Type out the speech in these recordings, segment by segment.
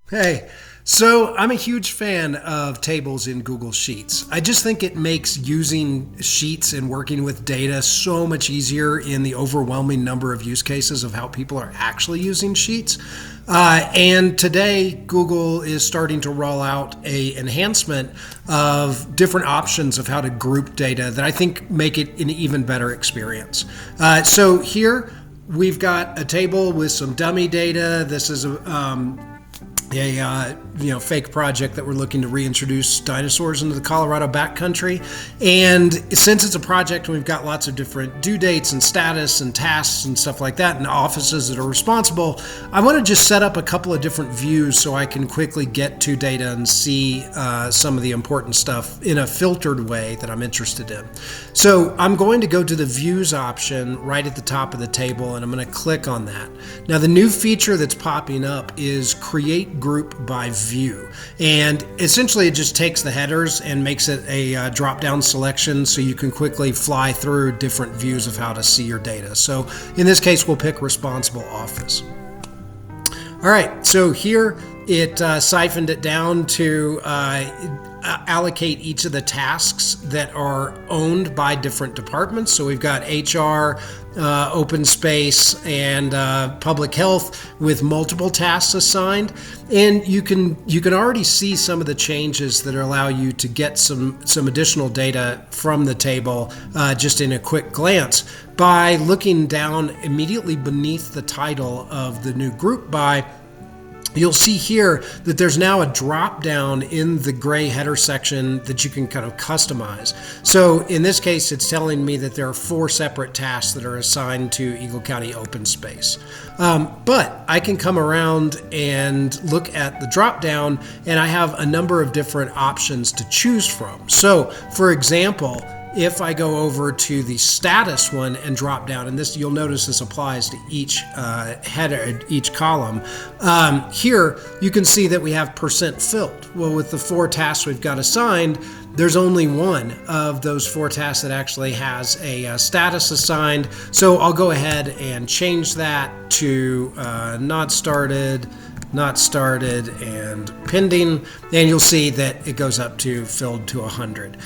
Hey, so I'm a huge fan of tables in Google Sheets. I just think it makes using Sheets and working with data so much easier in the overwhelming number of use cases of how people are actually using Sheets. And today, Google is starting to roll out an enhancement of different options of how to group data that I think make it an even better experience. So here we've got a table with some dummy data. This is a fake project that we're looking to reintroduce dinosaurs into the Colorado backcountry. And since it's a project and we've got lots of different due dates and status and tasks and stuff like that and offices that are responsible, I want to just set up a couple of different views so I can quickly get to data and see some of the important stuff in a filtered way that I'm interested in. So I'm going to go to the views option right at the top of the table and I'm going to click on that. Now the new feature that's popping up is create group by view, and essentially it just takes the headers and makes it a drop-down selection so you can quickly fly through different views of how to see your data. So in this case we'll pick responsible office. All right, so here it siphoned it down to allocate each of the tasks that are owned by different departments. So we've got HR, open space, and public health with multiple tasks assigned. And you can already see some of the changes that allow you to get some additional data from the table just in a quick glance by looking down immediately beneath the title of the new group by. You'll see here that there's now a drop down in the gray header section that you can kind of customize. So in this case, it's telling me that there are 4 separate tasks that are assigned to Eagle County Open Space. But I can come around and look at the drop down and I have a number of different options to choose from. So for example, if I go over to the status one and drop down, and this you'll notice this applies to each header, each column. Here you can see that we have percent filled. Well, with the 4 tasks we've got assigned, there's only one of those 4 tasks that actually has a status assigned. So I'll go ahead and change that to not started, and pending, and you'll see that it goes up to filled to 100.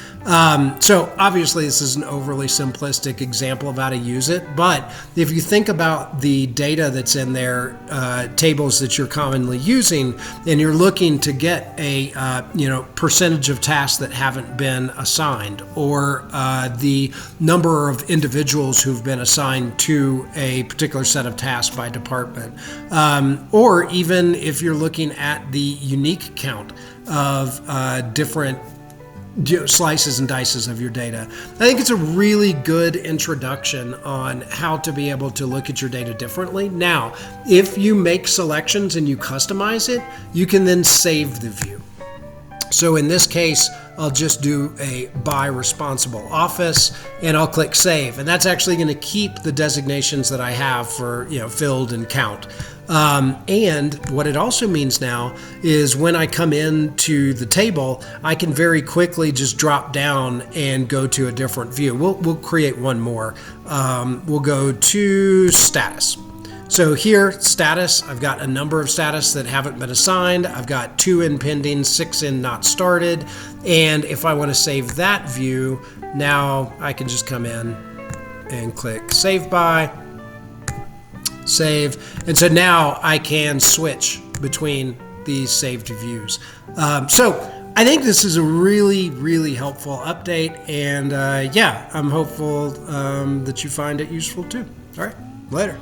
So obviously this is an overly simplistic example of how to use it, but if you think about the data that's in there, tables that you're commonly using, and you're looking to get a percentage of tasks that haven't been assigned, or the number of individuals who've been assigned to a particular set of tasks by department, or even if you're looking at the unique count of different slices and dices of your data. I think it's a really good introduction on how to be able to look at your data differently. Now, if you make selections and you customize it, you can then save the view. So in this case, I'll just do a by responsible office and I'll click save. And that's actually going to keep the designations that I have for filled and count. And what it also means now is when I come into the table, I can very quickly just drop down and go to a different view. We'll create one more. We'll go to status. So here, status, I've got a number of status that haven't been assigned. I've got 2 in pending, 6 in not started. And if I want to save that view, now I can just come in and click save by, save. And so now I can switch between these saved views. So I think this is a really, really helpful update. And I'm hopeful that you find it useful too. All right, later.